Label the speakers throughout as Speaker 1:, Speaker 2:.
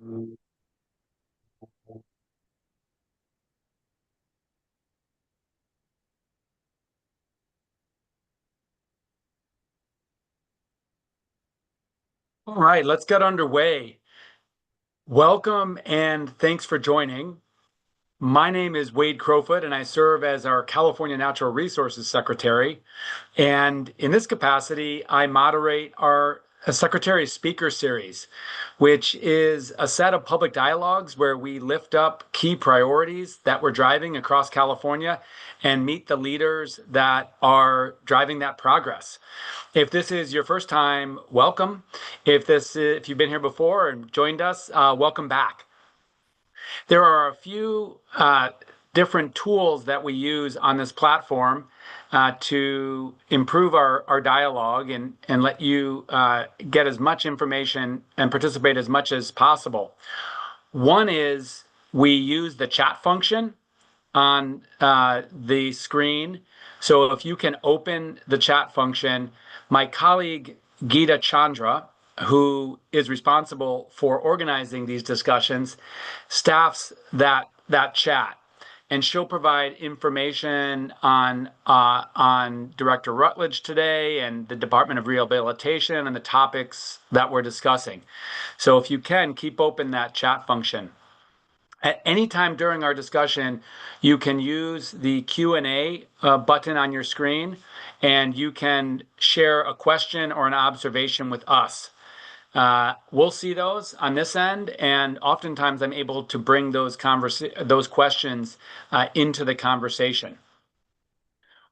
Speaker 1: All right, let's get underway. Welcome and thanks for joining. My name is Wade Crowfoot, and I serve as our California Natural Resources Secretary. And in this capacity, I moderate our Secretary Speaker Series, which is a set of public dialogues where we lift up key priorities that we're driving across California and meet the leaders that are driving that progress. If this is your first time, welcome. If you've been here before and joined us, welcome back. There are a few different tools that we use on this platform to improve our dialogue and let you get as much information and participate as much as possible. One is we use the chat function on the screen. So if you can open the chat function, my colleague Geeta Chandra, who is responsible for organizing these discussions, staffs that chat, and she'll provide information on Director Rutledge today and the Department of Rehabilitation and the topics that we're discussing. So if you can, keep open that chat function. At any time during our discussion, you can use the Q&A button on your screen, and you can share a question or an observation with us. We'll see those on this end, and oftentimes I'm able to bring those questions into the conversation.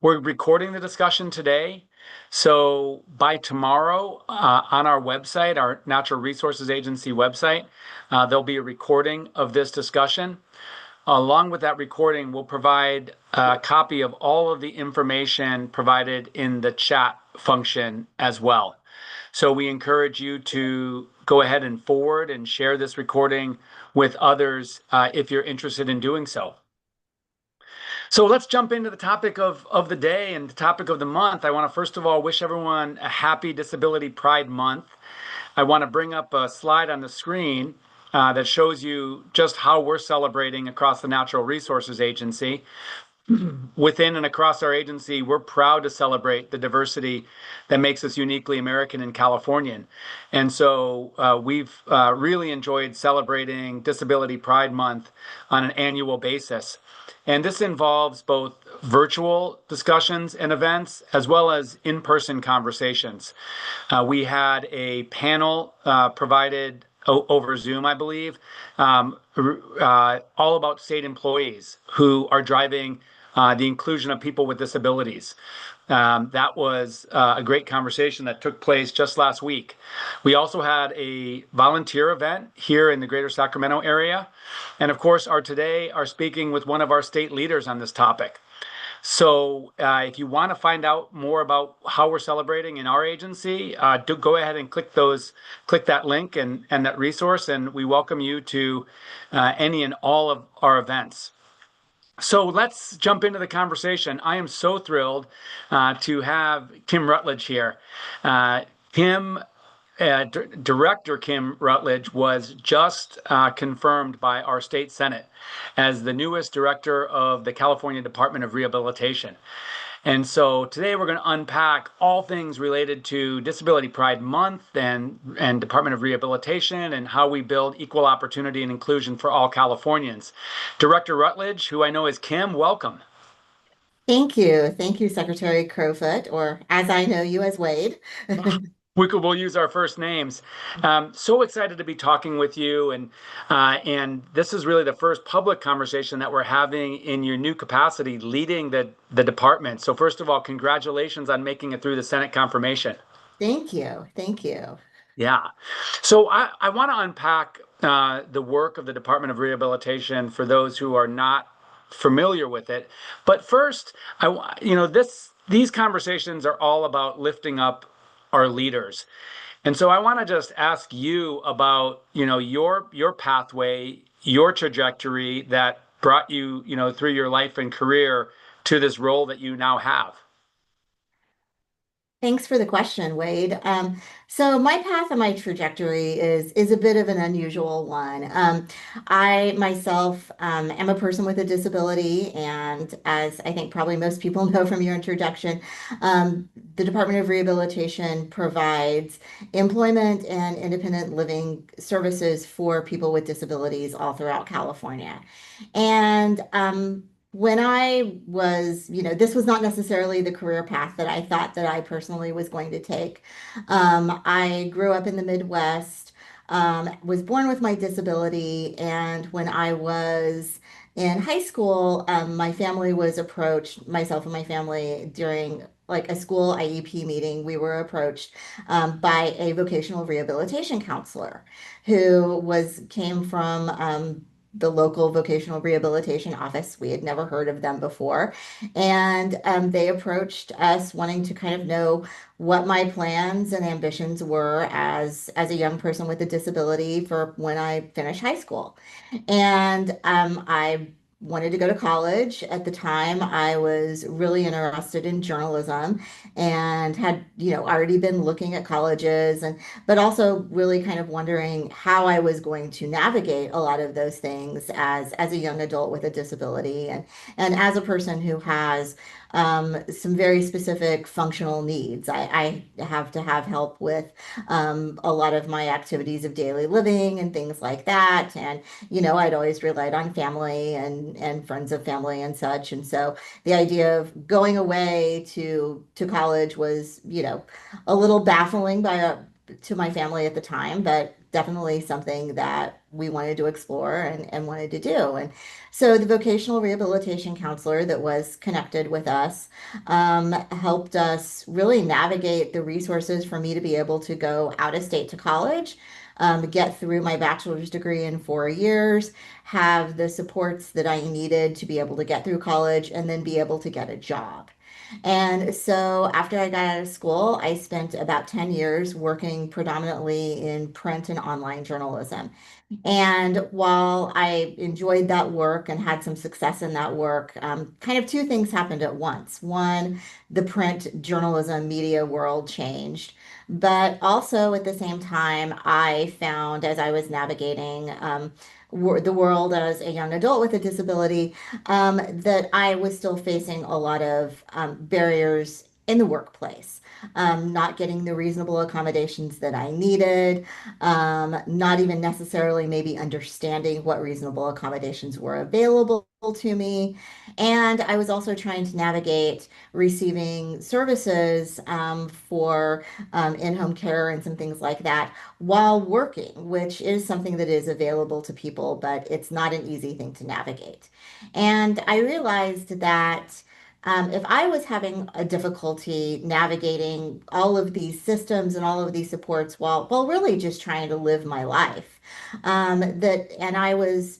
Speaker 1: We're recording the discussion today, so by tomorrow on our website, our Natural Resources Agency website, there'll be a recording of this discussion. Along with that recording, we'll provide a copy of all of the information provided in the chat function as well. So we encourage you to go ahead and forward and share this recording with others if you're interested in doing so. So let's jump into the topic of the day and the topic of the month. I want to first of all wish everyone a happy Disability Pride Month. I want to bring up a slide on the screen that shows you just how we're celebrating across the Natural Resources Agency. Within and across our agency, we're proud to celebrate the diversity that makes us uniquely American and Californian. And so we've really enjoyed celebrating Disability Pride Month on an annual basis. And this involves both virtual discussions and events, as well as in-person conversations. We had a panel provided over Zoom, I believe, all about state employees who are driving the inclusion of people with disabilities. That was a great conversation that took place just last week. We also had a volunteer event here in the greater Sacramento area. And of course, today are speaking with one of our state leaders on this topic. So if you want to find out more about how we're celebrating in our agency, do go ahead and click that link and that resource, and we welcome you to any and all of our events. So let's jump into the conversation. I am so thrilled to have Kim Rutledge here. Director Kim Rutledge was just confirmed by our state Senate as the newest director of the California Department of Rehabilitation. And so today we're going to unpack all things related to Disability Pride Month and Department of Rehabilitation and how we build equal opportunity and inclusion for all Californians. Director Rutledge, who I know is Kim, welcome.
Speaker 2: Thank you. Thank you, Secretary Crowfoot, or as I know you as Wade.
Speaker 1: We'll use our first names. So excited to be talking with you, and this is really the first public conversation that we're having in your new capacity, leading the department. So first of all, congratulations on making it through the Senate confirmation.
Speaker 2: Thank you. Thank you.
Speaker 1: Yeah. So I want to unpack the work of the Department of Rehabilitation for those who are not familiar with it. But first, these conversations are all about lifting up our leaders. And so I want to just ask you about, your pathway, your trajectory that brought you, through your life and career to this role that you now have.
Speaker 2: Thanks for the question, Wade. So my path and my trajectory is a bit of an unusual one. I myself am a person with a disability, and as I think probably most people know from your introduction, the Department of Rehabilitation provides employment and independent living services for people with disabilities all throughout California. And when I was, this was not necessarily the career path that I thought that I personally was going to take. I grew up in the Midwest, was born with my disability, and when I was in high school, my family was approached, myself and my family, during like a school IEP meeting, we were approached by a vocational rehabilitation counselor who came from the local vocational rehabilitation office. We had never heard of them before. And they approached us wanting to kind of know what my plans and ambitions were as a young person with a disability for when I finish high school. And I wanted to go to college. At the time, I was really interested in journalism and had, already been looking at colleges and but also really kind of wondering how I was going to navigate a lot of those things as a young adult with a disability and as a person who has some very specific functional needs. I have to have help with a lot of my activities of daily living and things like that. And, I'd always relied on family and friends of family and such. And so the idea of going away to college was, a little baffling to my family at the time, but definitely something that we wanted to explore and wanted to do. And so the vocational rehabilitation counselor that was connected with us helped us really navigate the resources for me to be able to go out of state to college, get through my bachelor's degree in 4 years, have the supports that I needed to be able to get through college, and then be able to get a job. And so after I got out of school, I spent about 10 years working predominantly in print and online journalism. And while I enjoyed that work and had some success in that work, kind of two things happened at once. One, the print journalism media world changed. But also at the same time, I found as I was navigating the world as a young adult with a disability, that I was still facing a lot of barriers in the workplace. Not getting the reasonable accommodations that I needed, not even necessarily maybe understanding what reasonable accommodations were available to me. And I was also trying to navigate receiving services for in-home care and some things like that while working, which is something that is available to people, but it's not an easy thing to navigate. And I realized that if I was having a difficulty navigating all of these systems and all of these supports while really just trying to live my life, and I was,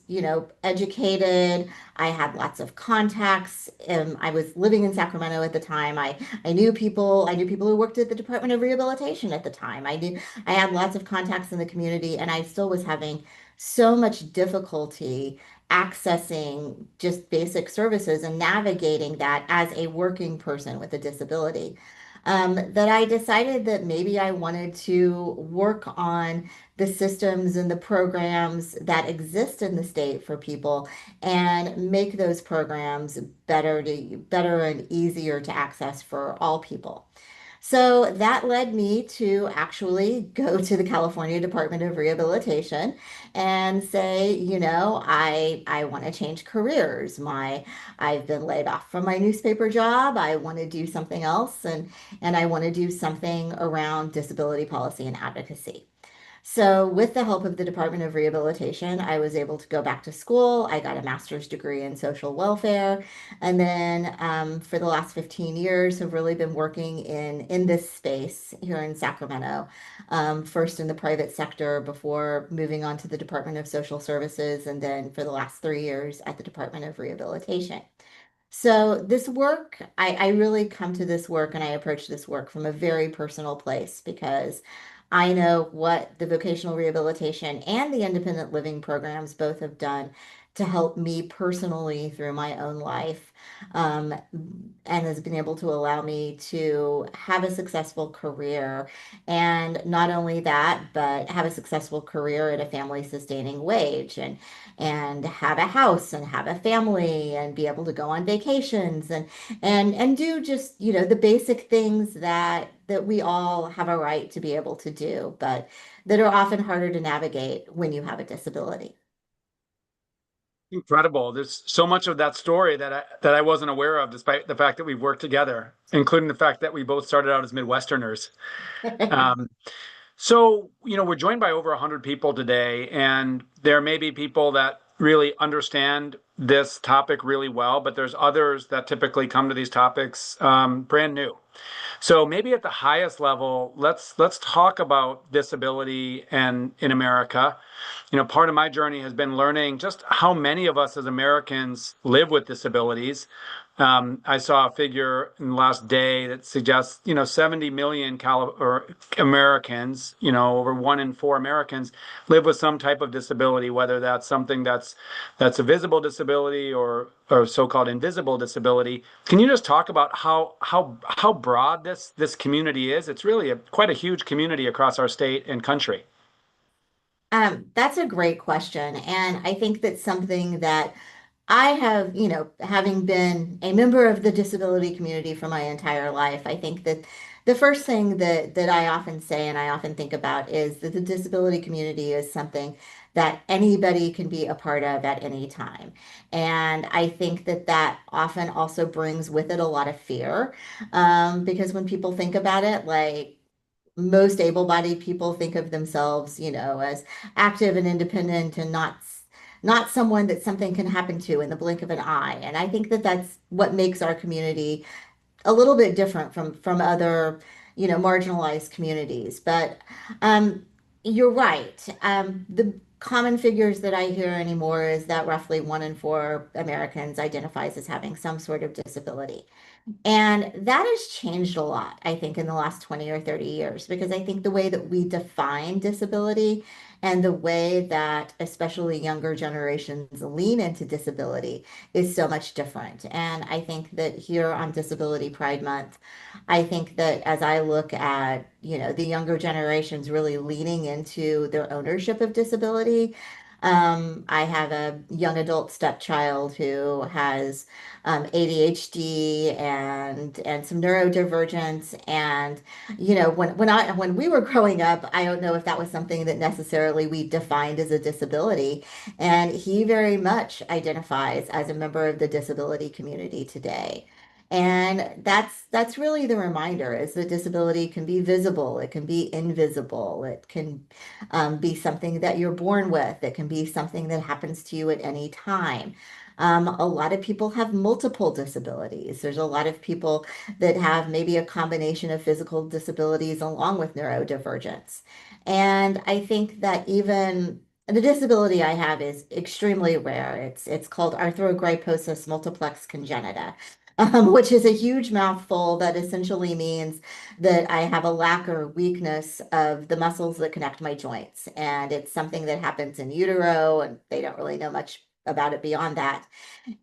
Speaker 2: educated, I had lots of contacts. I was living in Sacramento at the time. I knew people who worked at the Department of Rehabilitation at the time. I had lots of contacts in the community, and I still was having so much difficulty accessing just basic services and navigating that as a working person with a disability. That I decided that maybe I wanted to work on the systems and the programs that exist in the state for people and make those programs better and easier to access for all people. So that led me to actually go to the California Department of Rehabilitation and say, I want to change careers. I've been laid off from my newspaper job. I want to do something else and I want to do something around disability policy and advocacy. So, with the help of the Department of Rehabilitation, I was able to go back to school. I got a master's degree in social welfare, and then for the last 15 years, have really been working in this space here in Sacramento. First in the private sector before moving on to the Department of Social Services, and then for the last 3 years at the Department of Rehabilitation. So this work, I really come to this work and I approach this work from a very personal place because I know what the vocational rehabilitation and the independent living programs both have done to help me personally through my own life, um, and has been able to allow me to have a successful career. And not only that, but have a successful career at a family sustaining wage and have a house and have a family and be able to go on vacations and do just, the basic things that we all have a right to be able to do, but that are often harder to navigate when you have a disability.
Speaker 1: Incredible. There's so much of that story that I wasn't aware of, despite the fact that we've worked together, including the fact that we both started out as Midwesterners. Um, we're joined by over 100 people today, and there may be people that really understand this topic really well, but there's others that typically come to these topics brand new. So maybe at the highest level, let's talk about disability and in America. Part of my journey has been learning just how many of us as Americans live with disabilities. I saw a figure in the last day that suggests, 70 million or Americans, over 1 in 4 Americans live with some type of disability, whether that's something that's a visible disability or so-called invisible disability. Can you just talk about how broad this community is? It's really quite a huge community across our state and country.
Speaker 2: That's a great question. And I think that's something that I have, having been a member of the disability community for my entire life, I think that the first thing that I often say and I often think about is that the disability community is something that anybody can be a part of at any time. And I think that that often also brings with it a lot of fear, because when people think about it, like most able-bodied people think of themselves, as active and independent and not someone that something can happen to in the blink of an eye. And I think that that's what makes our community a little bit different from other, marginalized communities. But you're right. The common figures that I hear anymore is that roughly 1 in 4 Americans identifies as having some sort of disability. And that has changed a lot, I think, in the last 20 or 30 years, because I think the way that we define disability and the way that especially younger generations lean into disability is so much different. And I think that here on Disability Pride Month, I think that as I look at, the younger generations really leaning into their ownership of disability, I have a young adult stepchild who has ADHD and some neurodivergence. And when we were growing up, I don't know if that was something that necessarily we defined as a disability. And he very much identifies as a member of the disability community today. And that's really the reminder is that disability can be visible, it can be invisible, it can be something that you're born with, it can be something that happens to you at any time. A lot of people have multiple disabilities. There's a lot of people that have maybe a combination of physical disabilities along with neurodivergence. And I think that even the disability I have is extremely rare. It's called arthrogryposis multiplex congenita. Which is a huge mouthful that essentially means that I have a lack or weakness of the muscles that connect my joints. And it's something that happens in utero, and they don't really know much about it beyond that.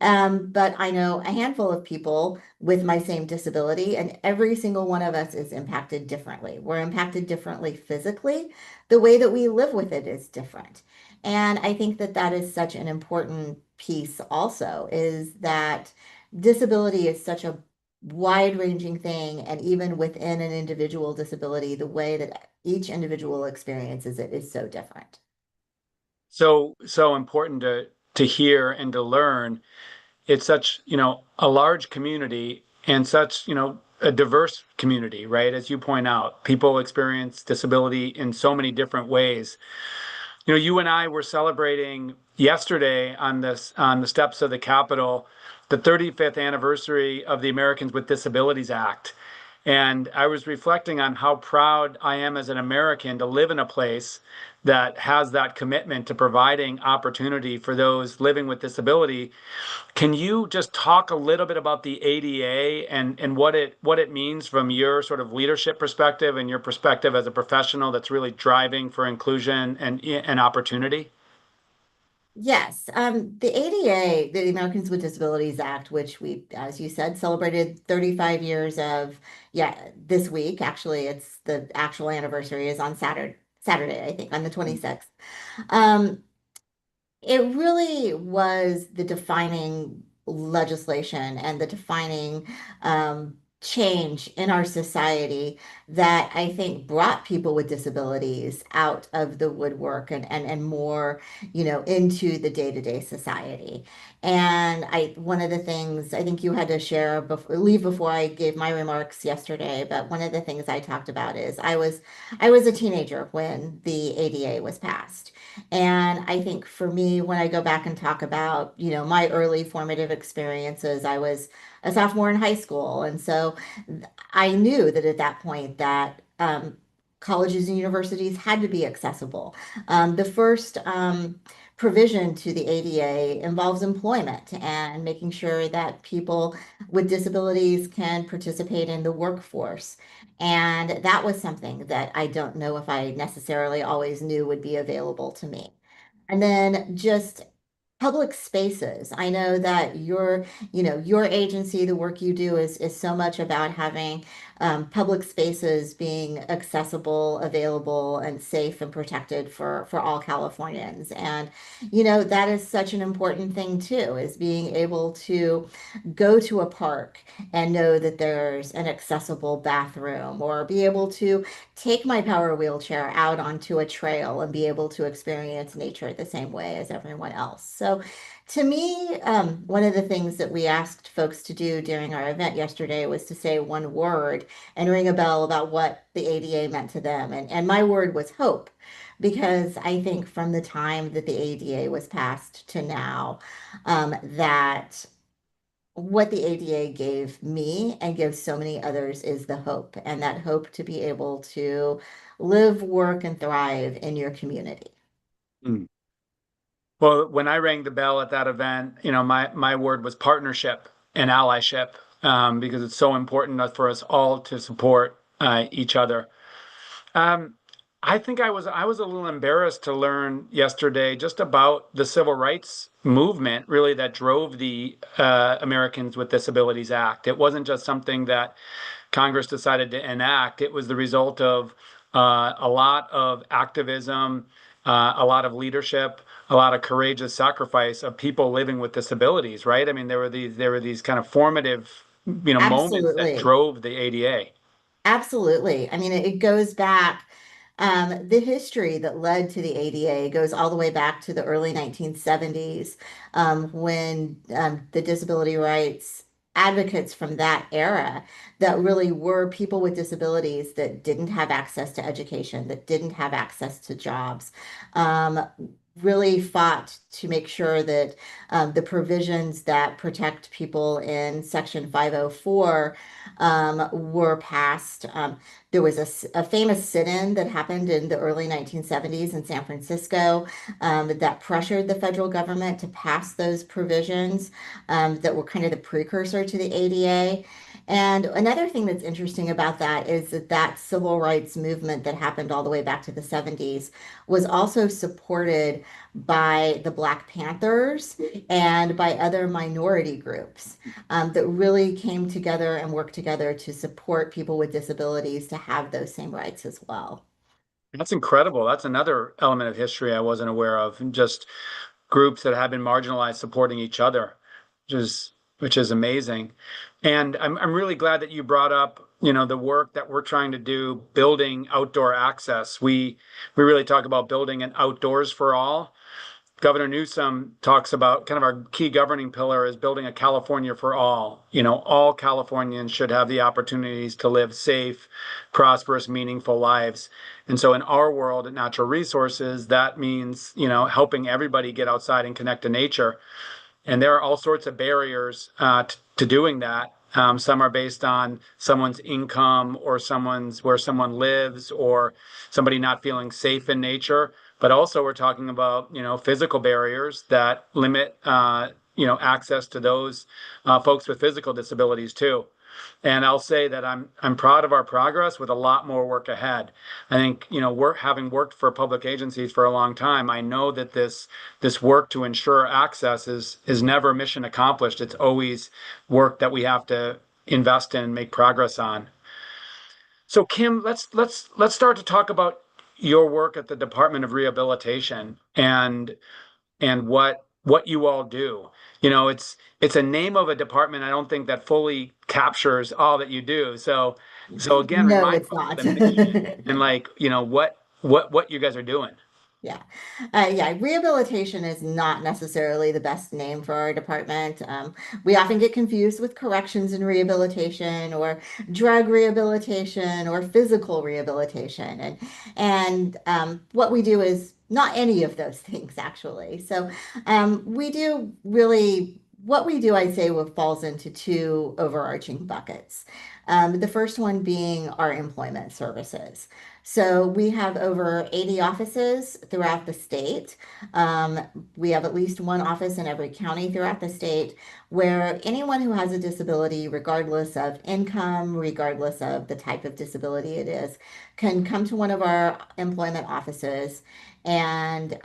Speaker 2: But I know a handful of people with my same disability, and every single one of us is impacted differently. We're impacted differently physically. The way that we live with it is different. And I think that that is such an important piece also, is that disability is such a wide-ranging thing, and even within an individual disability, the way that each individual experiences it is so different.
Speaker 1: So important to hear and to learn. It's such, a large community and such, a diverse community, right? As you point out, people experience disability in so many different ways. You and I were celebrating yesterday on the steps of the Capitol, the 35th anniversary of the Americans with Disabilities Act. And I was reflecting on how proud I am as an American to live in a place that has that commitment to providing opportunity for those living with disability. Can you just talk a little bit about the ADA and what it means from your sort of leadership perspective and your perspective as a professional that's really driving for inclusion and opportunity?
Speaker 2: Yes, the ADA, the Americans with Disabilities Act, which we, as you said, celebrated 35 years of, yeah, this week. Actually, it's the actual anniversary is on Saturday, I think, on the 26th. Um, it really was the defining legislation and the defining change in our society that I think brought people with disabilities out of the woodwork and more, into the day-to-day society. And one of the things I think you had to share leave before I gave my remarks yesterday, but one of the things I talked about is I was a teenager when the ADA was passed. And I think for me, when I go back and talk about, my early formative experiences, I was a sophomore in high school. And so I knew that at that point that colleges and universities had to be accessible. The first provision to the ADA involves employment and making sure that people with disabilities can participate in the workforce. And that was something that I don't know if I necessarily always knew would be available to me. And then just public spaces. I know that your agency, the work you do is so much about having public spaces being accessible, available, and safe and protected for all Californians. And that is such an important thing too, is being able to go to a park and know that there's an accessible bathroom, or be able to take my power wheelchair out onto a trail and be able to experience nature the same way as everyone else. So, to me, one of the things that we asked folks to do during our event yesterday was to say one word and ring a bell about what the ADA meant to them. And my word was hope, because I think from the time that the ADA was passed to now, that what the ADA gave me and gives so many others is the hope, and that hope to be able to live, work, and thrive in your community.
Speaker 1: Mm. Well, when I rang the bell at that event, my word was partnership and allyship, because it's so important for us all to support each other. Um, I think I was a little embarrassed to learn yesterday just about the civil rights movement, really, that drove the Americans with Disabilities Act. It wasn't just something that Congress decided to enact. It was the result of a lot of activism, a lot of leadership, a lot of courageous sacrifice of people living with disabilities, right? I mean, there were these kind of formative, moments that
Speaker 2: Absolutely.
Speaker 1: drove the ADA.
Speaker 2: Absolutely. I mean, it goes back, the history that led to the ADA goes all the way back to the early 1970s, when the disability rights advocates from that era that really were people with disabilities that didn't have access to education, that didn't have access to jobs, um, really fought to make sure that the provisions that protect people in Section 504 were passed. There was a famous sit-in that happened in the early 1970s in San Francisco, that pressured the federal government to pass those provisions, that were kind of the precursor to the ADA. And another thing that's interesting about that is that civil rights movement that happened all the way back to the 70s was also supported by the Black Panthers and by other minority groups, that really came together and worked together to support people with disabilities to have those same rights as well.
Speaker 1: That's incredible. That's another element of history I wasn't aware of. And just groups that have been marginalized supporting each other, which is amazing. And I'm really glad that you brought up, the work that we're trying to do, building outdoor access. We really talk about building an outdoors for all. Governor Newsom talks about kind of our key governing pillar is building a California for all. All Californians should have the opportunities to live safe, prosperous, meaningful lives. And so in our world at Natural Resources, that means, helping everybody get outside and connect to nature. And there are all sorts of barriers to doing that. Some are based on someone's income or where someone lives, or somebody not feeling safe in nature. But also we're talking about, physical barriers that limit, access to those folks with physical disabilities too. And I'll say that I'm proud of our progress with a lot more work ahead. I think, having worked for public agencies for a long time, I know that this work to ensure access is never mission accomplished. It's always work that we have to invest in and make progress on. So Kim, let's start to talk about your work at the Department of Rehabilitation and what you all do. It's a name of a department I don't think that fully captures all that you do. So again,
Speaker 2: No,
Speaker 1: remind
Speaker 2: it's
Speaker 1: folks of
Speaker 2: not.
Speaker 1: the mission and what you guys are doing.
Speaker 2: Yeah. Yeah, rehabilitation is not necessarily the best name for our department. We often get confused with corrections and rehabilitation or drug rehabilitation or physical rehabilitation. And what we do is not any of those things, actually. So we do really, what we do, I'd say, falls into two overarching buckets. The first one being our employment services. So we have over 80 offices throughout the state. Um, we have at least one office in every county throughout the state where anyone who has a disability, regardless of income, regardless of the type of disability it is, can come to one of our employment offices and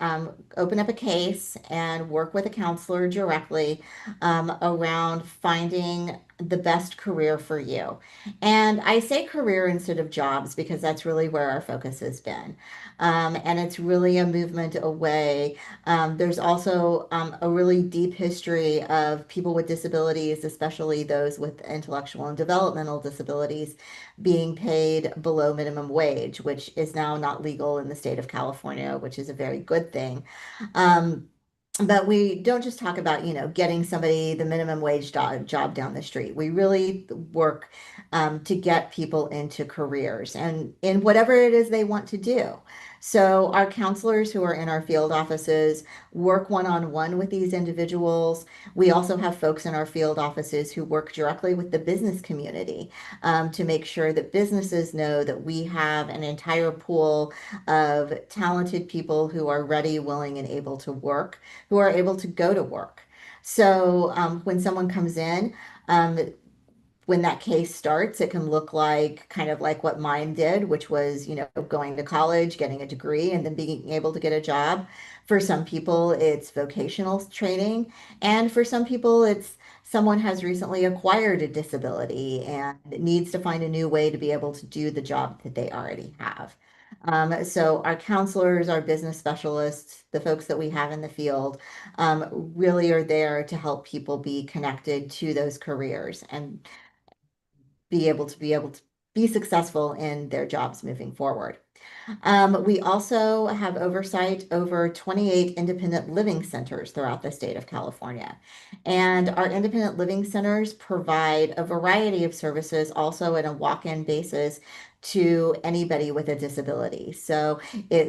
Speaker 2: open up a case and work with a counselor directly around finding the best career for you. And I say career instead of jobs because that's really where our focus has been. And it's really a movement away. There's also a really deep history of people with disabilities, especially those with intellectual and developmental disabilities, being paid below minimum wage, which is now not legal in the state of California, which is a very good thing. Um, but we don't just talk about, getting somebody the minimum wage job down the street. We really work to get people into careers and in whatever it is they want to do. So our counselors who are in our field offices work one-on-one with these individuals. We also have folks in our field offices who work directly with the business community to make sure that businesses know that we have an entire pool of talented people who are ready, willing, and able to work, who are able to go to work. So when someone comes in, um, when that case starts, it can look like kind of like what mine did, which was, going to college, getting a degree, and then being able to get a job. For some people, it's vocational training. And for some people, it's someone has recently acquired a disability and needs to find a new way to be able to do the job that they already have. So our counselors, our business specialists, the folks that we have in the field, really are there to help people be connected to those careers and be able to be successful in their jobs moving forward. We also have oversight over 28 independent living centers throughout the state of California. And our independent living centers provide a variety of services also in a walk-in basis to anybody with a disability. So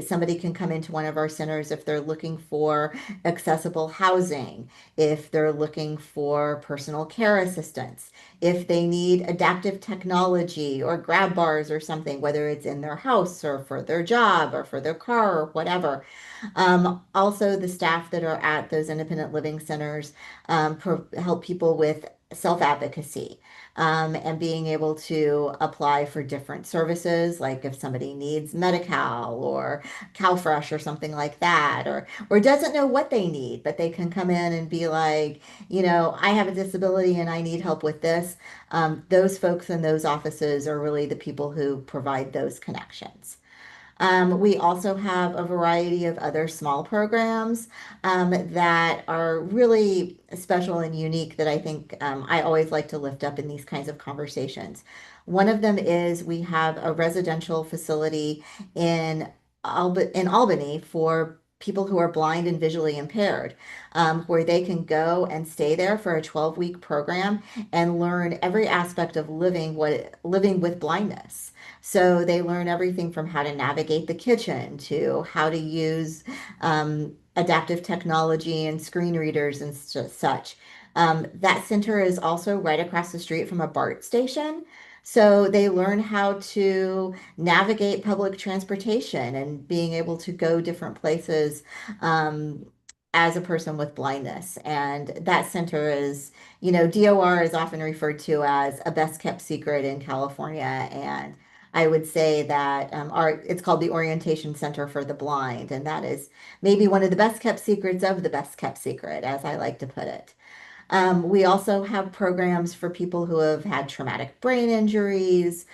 Speaker 2: somebody can come into one of our centers if they're looking for accessible housing, if they're looking for personal care assistance, if they need adaptive technology or grab bars or something, whether it's in their house or for their job or for their car or whatever. Also, the staff that are at those independent living centers help people with self-advocacy and being able to apply for different services, like if somebody needs Medi-Cal or CalFresh or something like that, or doesn't know what they need, but they can come in and be like, I have a disability and I need help with this. Those folks in those offices are really the people who provide those connections. We also have a variety of other small programs that are really special and unique that I think I always like to lift up in these kinds of conversations. One of them is we have a residential facility in in Albany for people who are blind and visually impaired, where they can go and stay there for a 12-week program and learn every aspect of living with blindness. So they learn everything from how to navigate the kitchen to how to use adaptive technology and screen readers and such. That center is also right across the street from a BART station. So they learn how to navigate public transportation and being able to go different places as a person with blindness. And that center is, DOR is often referred to as a best kept secret in California. And I would say that it's called the Orientation Center for the Blind. And that is maybe one of the best kept secrets of the best kept secret, as I like to put it. We also have programs for people who have had traumatic brain injuries,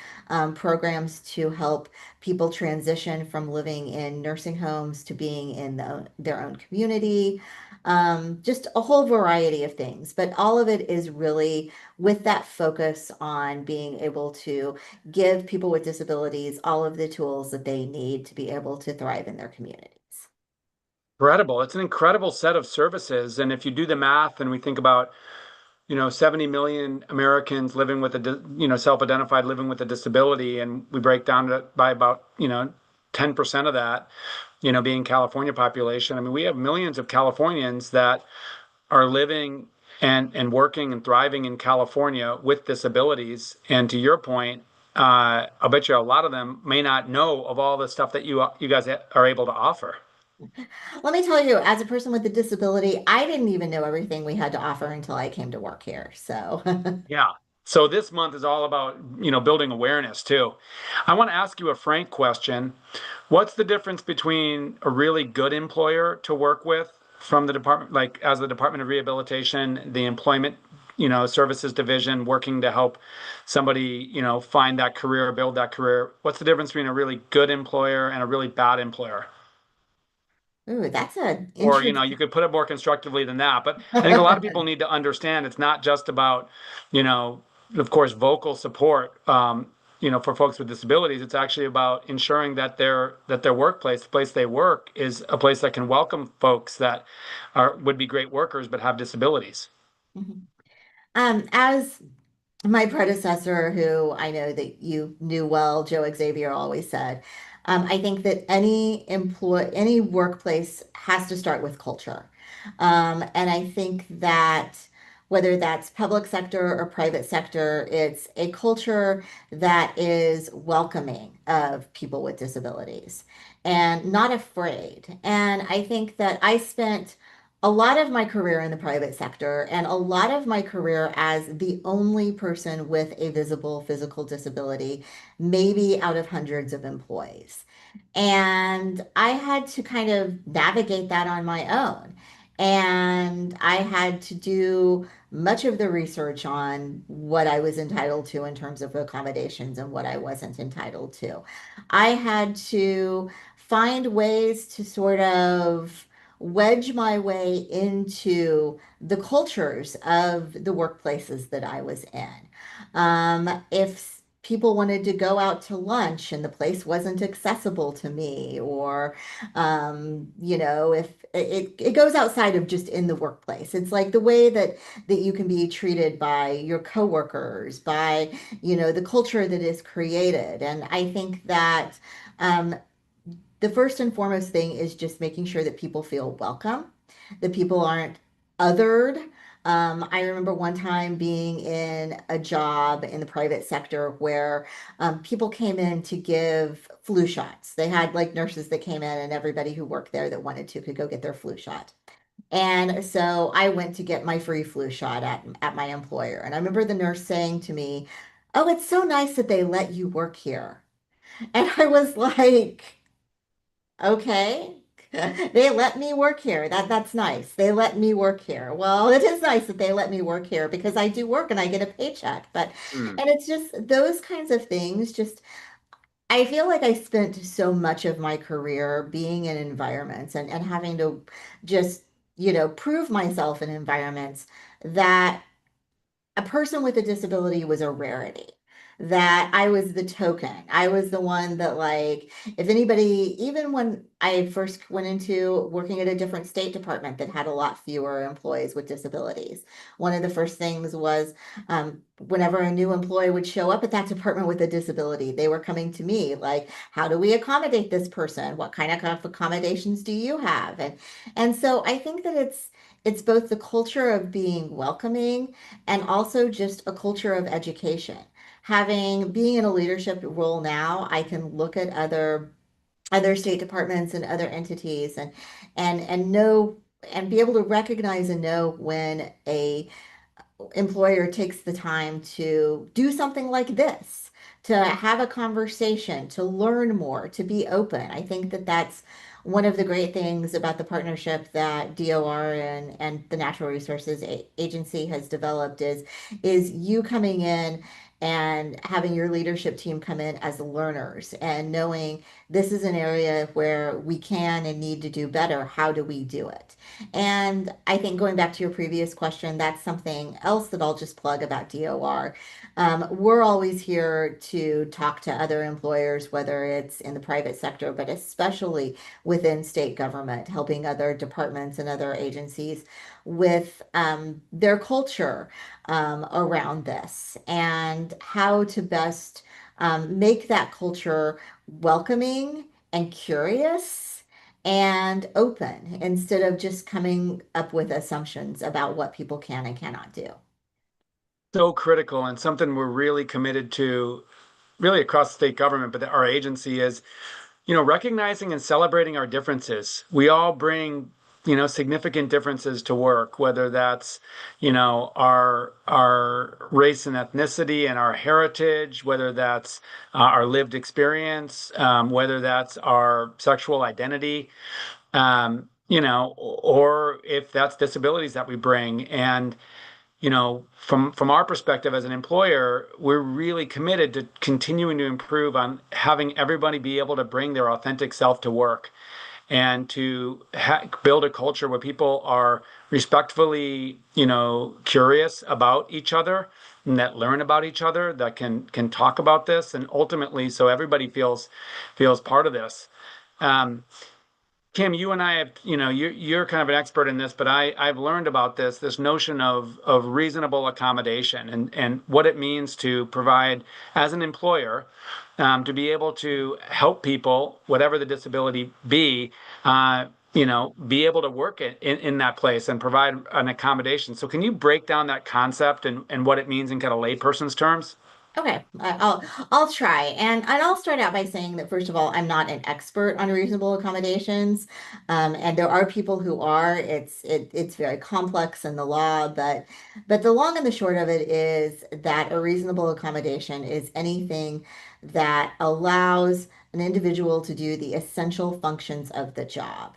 Speaker 2: programs to help people transition from living in nursing homes to being in their own community, just a whole variety of things. But all of it is really with that focus on being able to give people with disabilities all of the tools that they need to be able to thrive in their communities.
Speaker 1: Incredible. It's an incredible set of services. And if you do the math and we think about, 70 million Americans living with self-identified living with a disability, and we break down it by about, 10% of that, being California population. I mean, we have millions of Californians that are living and working and thriving in California with disabilities. And to your point, I bet you a lot of them may not know of all the stuff that you guys are able to offer.
Speaker 2: Let me tell you, as a person with a disability, I didn't even know everything we had to offer until I came to work here. So,
Speaker 1: Yeah. So this month is all about, building awareness too. I want to ask you a frank question. What's the difference between a really good employer to work with from the department, like as the Department of Rehabilitation, the employment, services division working to help somebody, find that career, build that career? What's the difference between a really good employer and a really bad employer?
Speaker 2: ooh, that's an
Speaker 1: Or,
Speaker 2: interesting.
Speaker 1: you could put it more constructively than that. But I think a lot of people need to understand it's not just about, you know, of course, vocal support, for folks with disabilities. It's actually about ensuring that their workplace, the place they work, is a place that can welcome folks that would be great workers but have disabilities.
Speaker 2: As my predecessor, who I know that you knew well, Joe Xavier, always said, I think that any workplace has to start with culture. And I think that whether that's public sector or private sector, it's a culture that is welcoming of people with disabilities and not afraid. And I think that I spent a lot of my career in the private sector and a lot of my career as the only person with a visible physical disability, maybe out of hundreds of employees. And I had to kind of navigate that on my own. And I had to do much of the research on what I was entitled to in terms of accommodations and what I wasn't entitled to. I had to find ways to sort of wedge my way into the cultures of the workplaces that I was in. If people wanted to go out to lunch and the place wasn't accessible to me, or if it goes outside of just in the workplace. It's like the way that you can be treated by your coworkers, by, the culture that is created. And I think that um, the first and foremost thing is just making sure that people feel welcome, that people aren't othered. I remember one time being in a job in the private sector where people came in to give flu shots. They had like nurses that came in, and everybody who worked there that wanted to could go get their flu shot. And so I went to get my free flu shot at my employer. And I remember the nurse saying to me, "Oh, it's so nice that they let you work here." And I was like, okay. They let me work here. That's nice. They let me work here. Well, it is nice that they let me work here because I do work and I get a paycheck.
Speaker 1: Hmm.
Speaker 2: And it's just those kinds of things. Just, I feel like I spent so much of my career being in environments and having to just, prove myself in environments that a person with a disability was a rarity. That I was the token. I was the one that, like, if anybody, even when I first went into working at a different state department that had a lot fewer employees with disabilities, one of the first things was whenever a new employee would show up at that department with a disability, they were coming to me like, how do we accommodate this person? What kind of accommodations do you have? And so I think that it's both the culture of being welcoming and also just a culture of education. Being in a leadership role now, I can look at other state departments and other entities and know and be able to recognize and know when a employer takes the time to do something like this, to have a conversation, to learn more, to be open. I think that that's one of the great things about the partnership that DOR and the Natural Resources Agency has developed is you coming in and having your leadership team come in as learners and knowing this is an area where we can and need to do better. How do we do it? And I think going back to your previous question, that's something else that I'll just plug about DOR. We're always here to talk to other employers, whether it's in the private sector, but especially within state government, helping other departments and other agencies with their culture around this and how to best make that culture welcoming and curious and open instead of just coming up with assumptions about what people can and cannot do.
Speaker 1: So critical and something we're really committed to, really across the state government, but our agency is, recognizing and celebrating our differences. We all bring, significant differences to work, whether that's, our race and ethnicity and our heritage, whether that's our lived experience, whether that's our sexual identity, or if that's disabilities that we bring. And from our perspective as an employer, we're really committed to continuing to improve on having everybody be able to bring their authentic self to work and to build a culture where people are respectfully, curious about each other and that learn about each other, that can talk about this, and ultimately, so everybody feels part of this. Um, Kim, you and I have, you're kind of an expert in this, but I've learned about this notion of reasonable accommodation and what it means to provide as an employer, to be able to help people, whatever the disability be, be able to work in that place and provide an accommodation. So can you break down that concept and what it means in kind of layperson's terms?
Speaker 2: Okay, I'll try, and I'll start out by saying that first of all, I'm not an expert on reasonable accommodations, and there are people who are. It's very complex in the law, but the long and the short of it is that a reasonable accommodation is anything that allows an individual to do the essential functions of the job.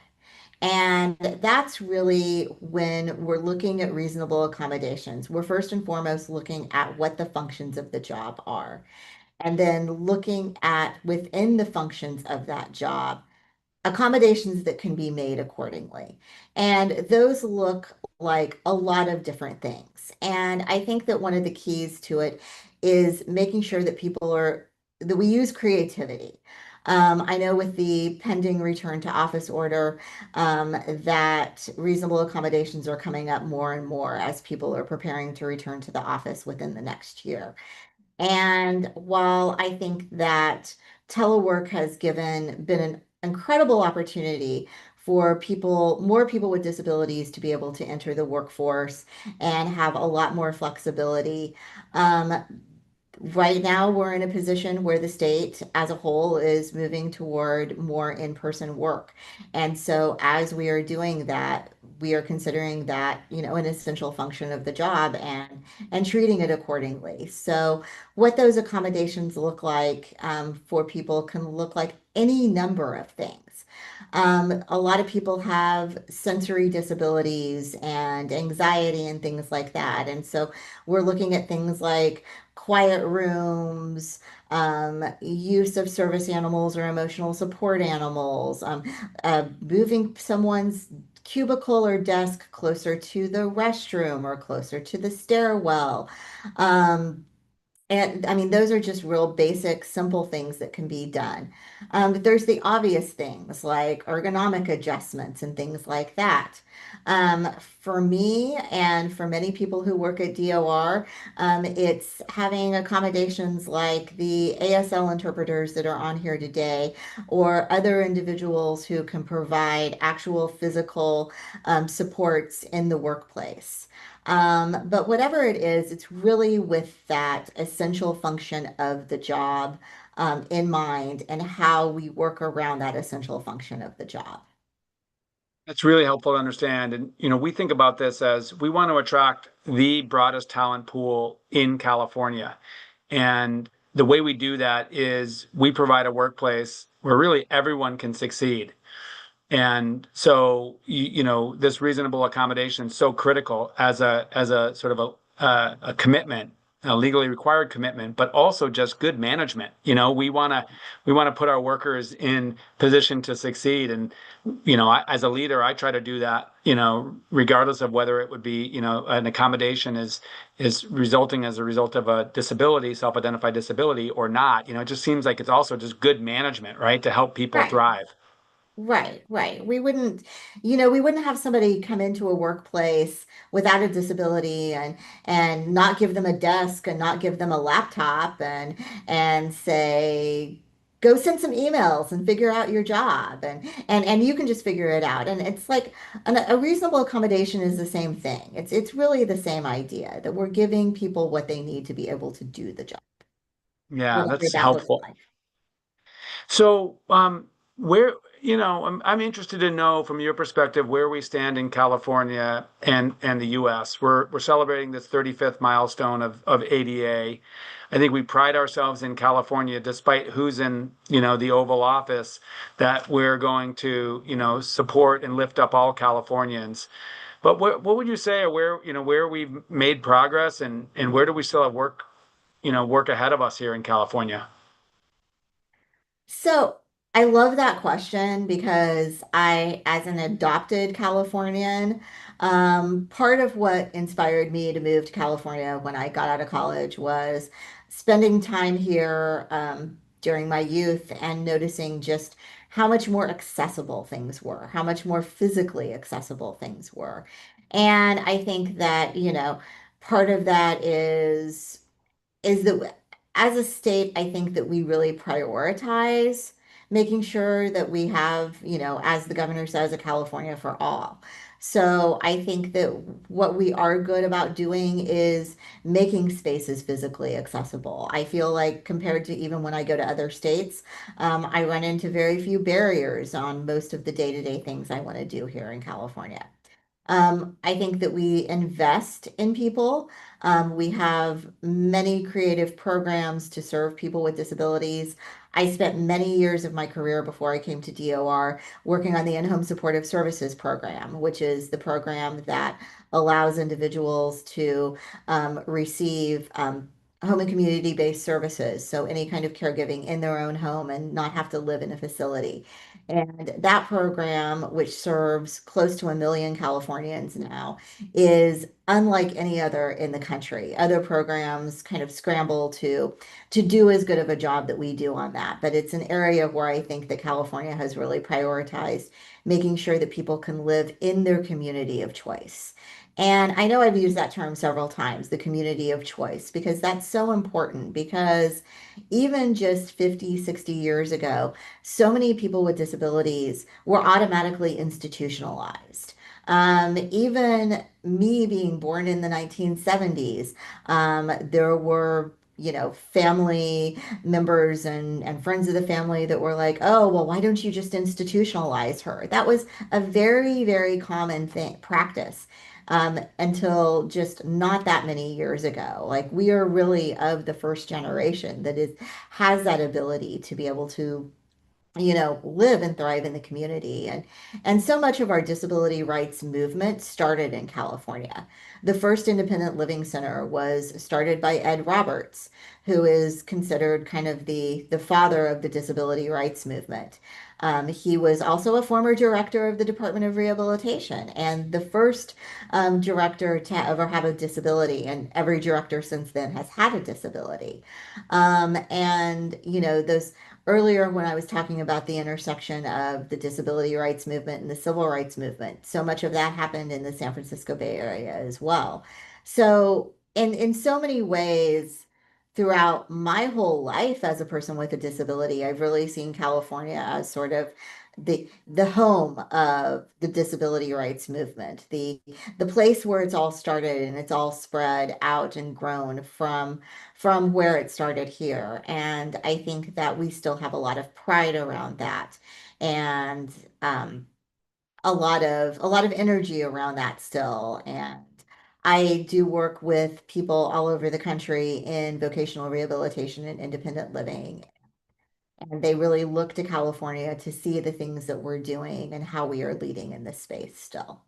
Speaker 2: And that's really when we're looking at reasonable accommodations. We're first and foremost looking at what the functions of the job are, and then looking at within the functions of that job accommodations that can be made accordingly. And those look like a lot of different things. And I think that one of the keys to it is making sure that that we use creativity. I know with the pending return to office order, that reasonable accommodations are coming up more and more as people are preparing to return to the office within the next year. And while I think that telework has been an incredible opportunity for more people with disabilities to be able to enter the workforce and have a lot more flexibility. Um, Right now, we're in a position where the state as a whole is moving toward more in-person work. And so as we are doing that, we are considering that, an essential function of the job and treating it accordingly. So what those accommodations look like for people can look like any number of things. A lot of people have sensory disabilities and anxiety and things like that. And so we're looking at things like quiet rooms, use of service animals or emotional support animals, moving someone's cubicle or desk closer to the restroom or closer to the stairwell. And I mean, those are just real basic, simple things that can be done. But there's the obvious things like ergonomic adjustments and things like that. For me and for many people who work at DOR, it's having accommodations like the ASL interpreters that are on here today, or other individuals who can provide actual physical supports in the workplace. But whatever it is, it's really with that essential function of the job in mind and how we work around that essential function of the job.
Speaker 1: That's really helpful to understand. And, we think about this as we want to attract the broadest talent pool in California. And the way we do that is we provide a workplace where really everyone can succeed. And so, this reasonable accommodation is so critical as a sort of a commitment, a legally required commitment, but also just good management. We want to put our workers in position to succeed. And, as a leader, I try to do that, regardless of whether it would be, an accommodation is resulting as a result of a disability, self-identified disability or not. It just seems like it's also just good management, right, to help people
Speaker 2: Right.
Speaker 1: thrive.
Speaker 2: Right, right. We wouldn't have somebody come into a workplace without a disability and not give them a desk and not give them a laptop and say, go send some emails and figure out your job and you can just figure it out. And it's like a reasonable accommodation is the same thing. It's really the same idea that we're giving people what they need to be able to do the job,
Speaker 1: Yeah,
Speaker 2: whatever
Speaker 1: that's
Speaker 2: that looks
Speaker 1: helpful.
Speaker 2: like.
Speaker 1: So, where, I'm interested to know from your perspective where we stand in California and the U.S. We're celebrating this 35th milestone of ADA. I think we pride ourselves in California, despite who's in, the Oval Office, that we're going to, support and lift up all Californians. But what would you say are where we've made progress and where do we still have work ahead of us here in California?
Speaker 2: So I love that question because as an adopted Californian, part of what inspired me to move to California when I got out of college was spending time here, during my youth and noticing just how much more accessible things were, how much more physically accessible things were. And I think that, part of that is that as a state, I think that we really prioritize making sure that we have, as the governor says, a California for all. So I think that what we are good about doing is making spaces physically accessible. I feel like compared to even when I go to other states, I run into very few barriers on most of the day-to-day things I want to do here in California. I think that we invest in people. We have many creative programs to serve people with disabilities. I spent many years of my career before I came to DOR working on the In-Home Supportive Services program, which is the program that allows individuals to receive home and community-based services. So any kind of caregiving in their own home and not have to live in a facility. And that program, which serves close to 1 million Californians now, is unlike any other in the country. Other programs kind of scramble to do as good of a job that we do on that. But it's an area where I think that California has really prioritized making sure that people can live in their community of choice. And I know I've used that term several times, the community of choice, because that's so important because even just 50, 60 years ago, so many people with disabilities were automatically institutionalized. Even me being born in the 1970s, there were, family members and friends of the family that were like, oh, well, why don't you just institutionalize her? That was a very, very common thing, practice. Until just not that many years ago. Like we are really of the first generation that has that ability to be able to live and thrive in the community. And so much of our disability rights movement started in California. The first independent living center was started by Ed Roberts, who is considered kind of the father of the disability rights movement. He was also a former director of the Department of Rehabilitation and the first director to ever have a disability, and every director since then has had a disability. And those earlier when I was talking about the intersection of the disability rights movement and the civil rights movement, so much of that happened in the San Francisco Bay Area as well. So, in so many ways, throughout my whole life as a person with a disability, I've really seen California as sort of the home of the disability rights movement, the place where it's all started and it's all spread out and grown from where it started here. And I think that we still have a lot of pride around that. And a lot of energy around that still. And I do work with people all over the country in vocational rehabilitation and independent living. And they really look to California to see the things that we're doing and how we are leading in this space still.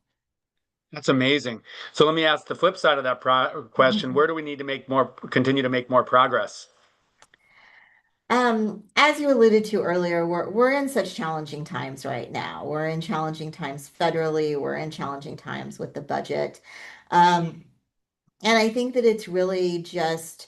Speaker 1: That's amazing. So let me ask the flip side of that question. Where do we need to continue to make more progress?
Speaker 2: As you alluded to earlier, we're in such challenging times right now. We're in challenging times federally. We're in challenging times with the budget. Um, And I think that it's really just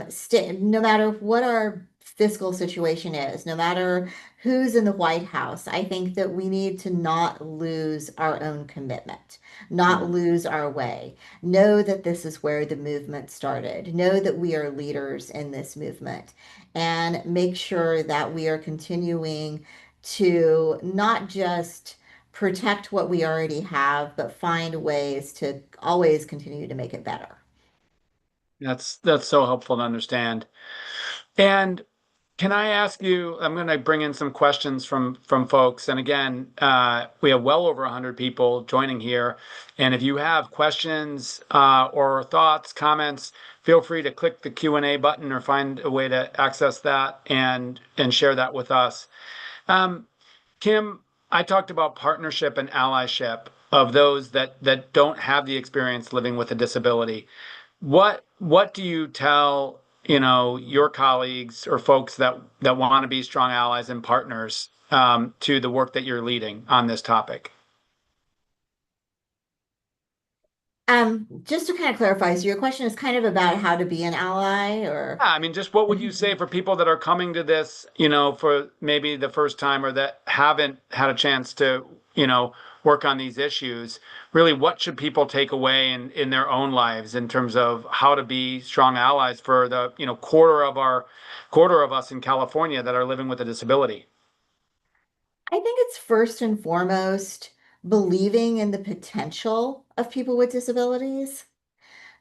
Speaker 2: st no matter what our fiscal situation is, no matter who's in the White House, I think that we need to not lose our own commitment, not lose our way. Know that this is where the movement started. Know that we are leaders in this movement, and make sure that we are continuing to not just protect what we already have, but find ways to always continue to make it better.
Speaker 1: That's so helpful to understand. And can I ask you, I'm going to bring in some questions from folks. And again, we have well over 100 people joining here. And if you have questions or thoughts, comments, feel free to click the Q&A button or find a way to access that and share that with us. Um, Kim, I talked about partnership and allyship of those that don't have the experience living with a disability. What do you tell, your colleagues or folks that want to be strong allies and partners to the work that you're leading on this topic?
Speaker 2: Just to kind of clarify, so your question is kind of about how to be an ally or
Speaker 1: Yeah, I mean, just what would you say for people that are coming to this, for maybe the first time or that haven't had a chance to, work on these issues? Really, what should people take away in their own lives in terms of how to be strong allies for the, quarter of us in California that are living with a disability?
Speaker 2: I think it's first and foremost believing in the potential of people with disabilities.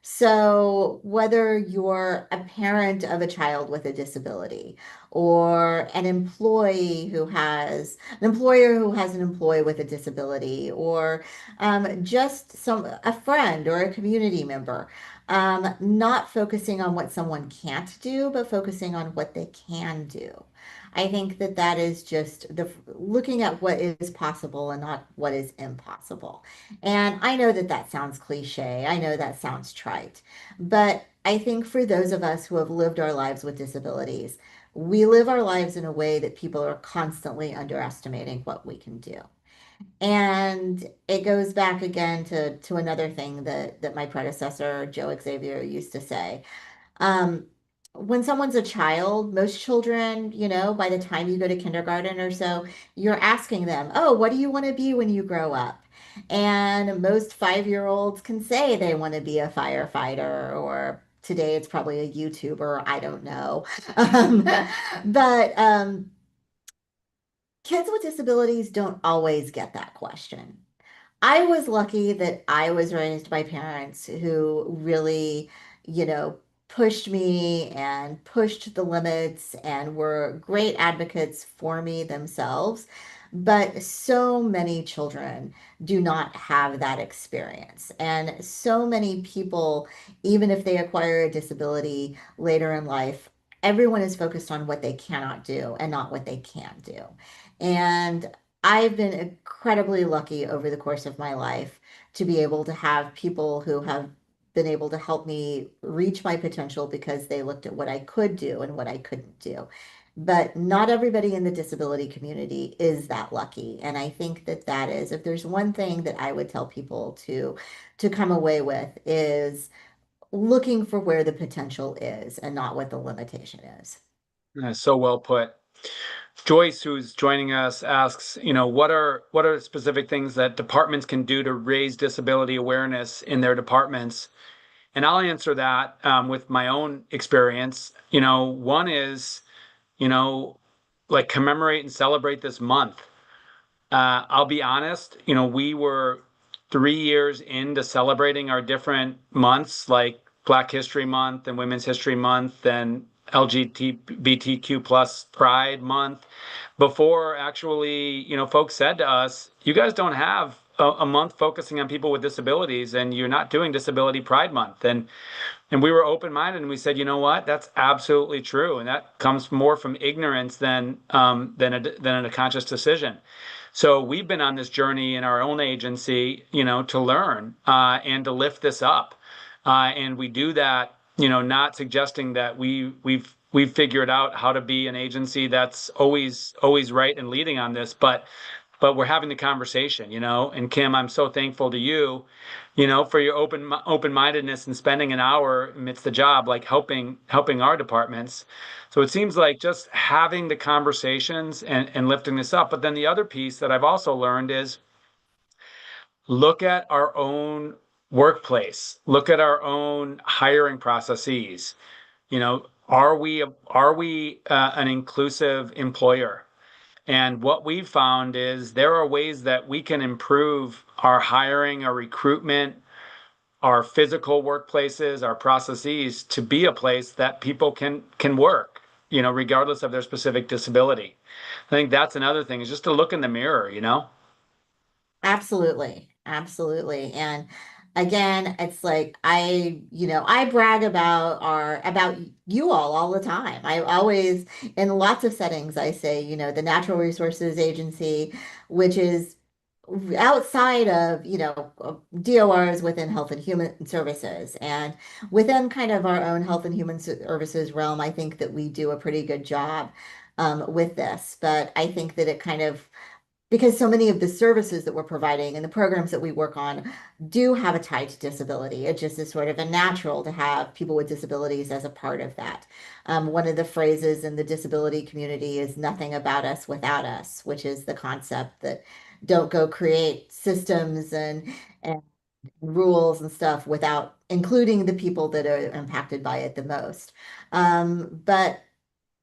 Speaker 2: So, whether you're a parent of a child with a disability or an employer who has an employee with a disability, or just a friend or a community member, not focusing on what someone can't do, but focusing on what they can do. I think that that is just the looking at what is possible and not what is impossible. And I know that that sounds cliche. I know that sounds trite. But I think for those of us who have lived our lives with disabilities, we live our lives in a way that people are constantly underestimating what we can do. And it goes back again to another thing that my predecessor, Joe Xavier, used to say. Um, when someone's a child, most children, by the time you go to kindergarten or so, you're asking them, "Oh, what do you want to be when you grow up?" And most 5-year-olds can say they want to be a firefighter, or today it's probably a YouTuber, I don't know. Um, but kids with disabilities don't always get that question. I was lucky that I was raised by parents who really, you know, pushed me and pushed the limits and were great advocates for me themselves. But so many children do not have that experience. And so many people, even if they acquire a disability later in life, everyone is focused on what they cannot do and not what they can do. And I've been incredibly lucky over the course of my life to be able to have people who have been able to help me reach my potential because they looked at what I could do and what I couldn't do. But not everybody in the disability community is that lucky. And I think that that is, if there's one thing that I would tell people to come away with is looking for where the potential is and not what the limitation is.
Speaker 1: So well put. Joyce, who's joining us, asks, what are specific things that departments can do to raise disability awareness in their departments? And I'll answer that with my own experience. One is, you know, like commemorate and celebrate this month. I'll be honest, we were 3 years into celebrating our different months, like Black History Month and Women's History Month and LGBTQ plus Pride Month before actually, folks said to us, you guys don't have a month focusing on people with disabilities and you're not doing Disability Pride Month. And we were open-minded and we said, you know what? That's absolutely true. And that comes more from ignorance than a conscious decision. So we've been on this journey in our own agency, to learn and to lift this up. And we do that, not suggesting that we've figured out how to be an agency that's always right and leading on this, but we're having the conversation, And Kim, I'm so thankful to you, for your open-mindedness and spending an hour amidst the job, like helping our departments. So it seems like just having the conversations and lifting this up. But then the other piece that I've also learned is look at our own workplace, look at our own hiring processes. Are we an inclusive employer? And what we've found is there are ways that we can improve our hiring, our recruitment, our physical workplaces, our processes to be a place that people can work, regardless of their specific disability. I think that's another thing is just to look in the mirror.
Speaker 2: Absolutely. Absolutely. And again, it's like I brag about you all the time. I always, in lots of settings, I say, the Natural Resources Agency, which is outside of, DORs within Health and Human Services. And within kind of our own Health and Human Services realm, I think that we do a pretty good job with this. But I think that it kind of because so many of the services that we're providing and the programs that we work on do have a tie to disability. It just is sort of a natural to have people with disabilities as a part of that. One of the phrases in the disability community is nothing about us without us, which is the concept that don't go create systems and rules and stuff without including the people that are impacted by it the most. But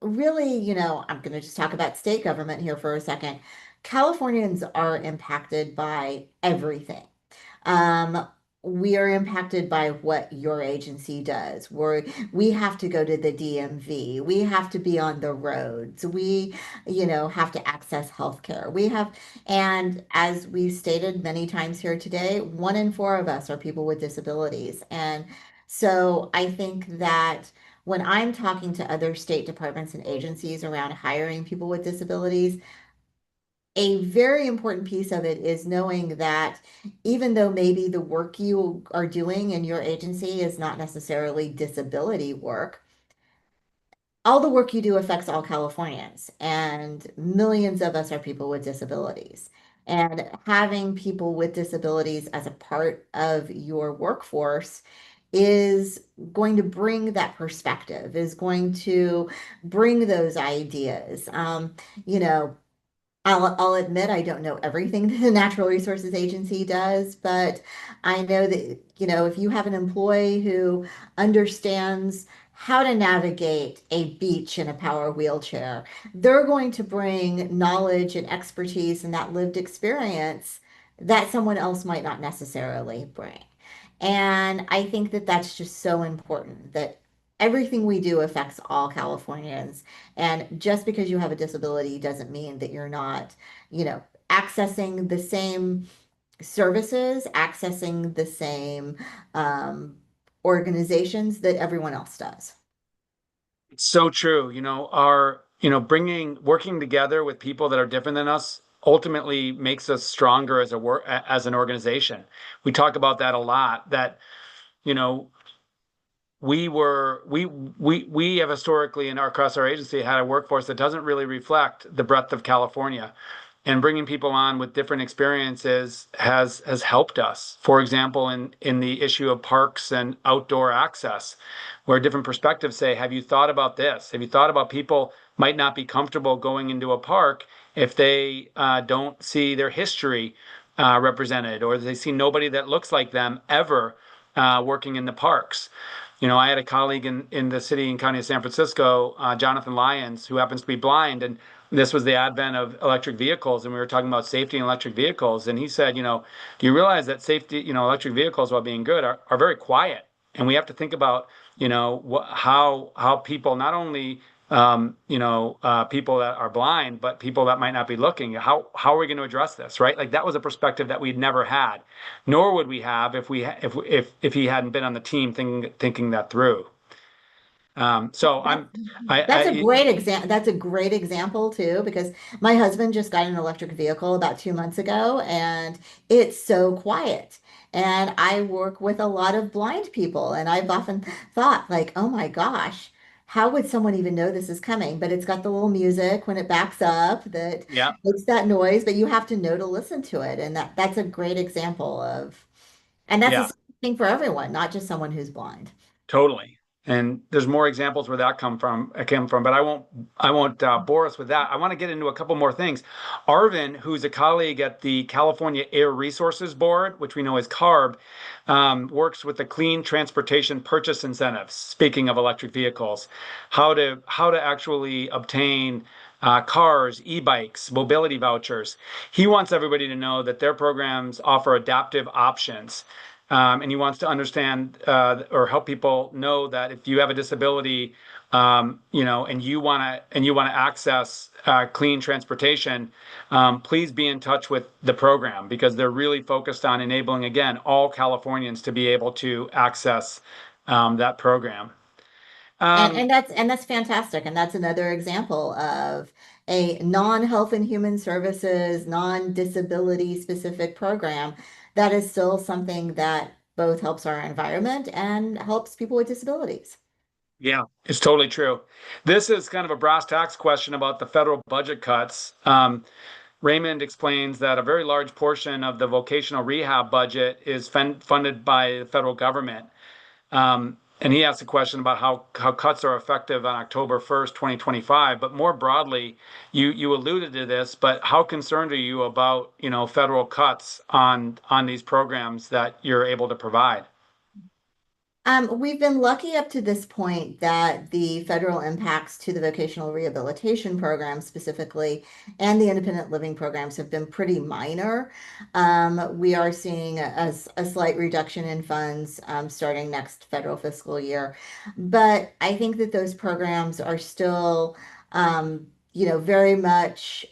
Speaker 2: really, I'm going to just talk about state government here for a second. Californians are impacted by everything. Um, we are impacted by what your agency does. We have to go to the DMV. We have to be on the roads. We, have to access healthcare. And as we've stated many times here today, 1 in 4 of us are people with disabilities. And so I think that when I'm talking to other state departments and agencies around hiring people with disabilities, a very important piece of it is knowing that even though maybe the work you are doing in your agency is not necessarily disability work, all the work you do affects all Californians, and millions of us are people with disabilities. And having people with disabilities as a part of your workforce is going to bring that perspective, is going to bring those ideas. You know, I'll admit I don't know everything that the Natural Resources Agency does, but I know that, if you have an employee who understands how to navigate a beach in a power wheelchair, they're going to bring knowledge and expertise and that lived experience that someone else might not necessarily bring. And I think that that's just so important that everything we do affects all Californians. And just because you have a disability doesn't mean that you're not, accessing the same services, accessing the same um, organizations that everyone else does.
Speaker 1: It's so true. Working together with people that are different than us ultimately makes us stronger as an organization. We talk about that a lot, that, you know, we have historically across our agency had a workforce that doesn't really reflect the breadth of California, and bringing people on with different experiences has helped us. For example, in the issue of parks and outdoor access, where different perspectives say, have you thought about this? Have you thought about people might not be comfortable going into a park if they don't see their history represented, or they see nobody that looks like them ever working in the parks. I had a colleague in the city and county of San Francisco, Jonathan Lyons, who happens to be blind. And this was the advent of electric vehicles. And we were talking about safety in electric vehicles. And he said, do you realize that safety, electric vehicles, while being good, are very quiet. And we have to think about how people not only people that are blind, but people that might not be looking. How are we going to address this, right? Like that was a perspective that we'd never had, nor would we have if if he hadn't been on the team thinking that through. So
Speaker 2: That's
Speaker 1: I'm
Speaker 2: that's a
Speaker 1: I
Speaker 2: great example. That's a great example too, because my husband just got an electric vehicle about 2 months ago, and it's so quiet. And I work with a lot of blind people, and I've often thought, like, oh my gosh, how would someone even know this is coming? But it's got the little music when it backs up that
Speaker 1: yeah
Speaker 2: makes that noise, but you have to know to listen to it. And that's a great example of, and that's the
Speaker 1: yeah.
Speaker 2: same thing for everyone, not just someone who's blind.
Speaker 1: Totally. And there's more examples where that came from, but I won't bore us with that. I want to get into a couple more things. Arvin, who's a colleague at the California Air Resources Board, which we know as CARB, works with the Clean Transportation Purchase Incentives. Speaking of electric vehicles, how to actually obtain cars, e-bikes, mobility vouchers. He wants everybody to know that their programs offer adaptive options. And he wants to understand or help people know that if you have a disability, and you want to access clean transportation, please be in touch with the program because they're really focused on enabling again all Californians to be able to access that program.
Speaker 2: And
Speaker 1: Um,
Speaker 2: and that's fantastic. And that's another example of a non-health and human services, non-disability specific program that is still something that both helps our environment and helps people with disabilities.
Speaker 1: yeah, it's totally true. This is kind of a brass tacks question about the federal budget cuts. Raymond explains that a very large portion of the vocational rehab budget is funded by the federal government. And he asked a question about how cuts are effective on October 1st, 2025. But more broadly, you alluded to this, but how concerned are you about, federal cuts on these programs that you're able to provide?
Speaker 2: We've been lucky up to this point that the federal impacts to the vocational rehabilitation program specifically and the independent living programs have been pretty minor. We are seeing a slight reduction in funds starting next federal fiscal year. But I think that those programs are still, very much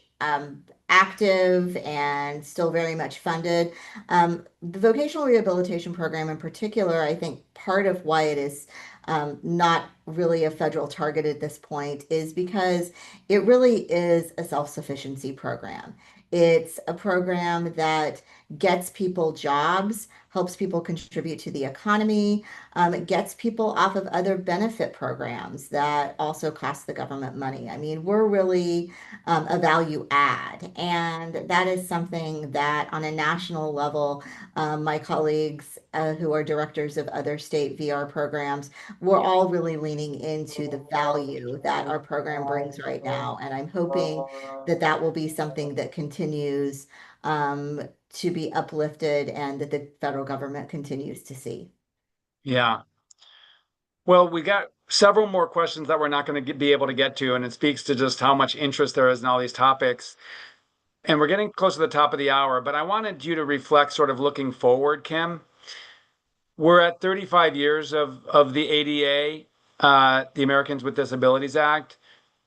Speaker 2: active and still very much funded. The vocational rehabilitation program in particular, I think part of why it is not really a federal target at this point is because it really is a self-sufficiency program. It's a program that gets people jobs, helps people contribute to the economy, it gets people off of other benefit programs that also cost the government money. I mean, we're really a value add, and that is something that on a national level, my colleagues who are directors of other state VR programs, we're all really leaning into the value that our program brings right now. And I'm hoping that that will be something that continues to be uplifted and that the federal government continues to see.
Speaker 1: Yeah. Well, we got several more questions that we're not going to be able to get to, and it speaks to just how much interest there is in all these topics. And we're getting close to the top of the hour, but I wanted you to reflect sort of looking forward, Kim. We're at 35 years of the ADA, the Americans with Disabilities Act.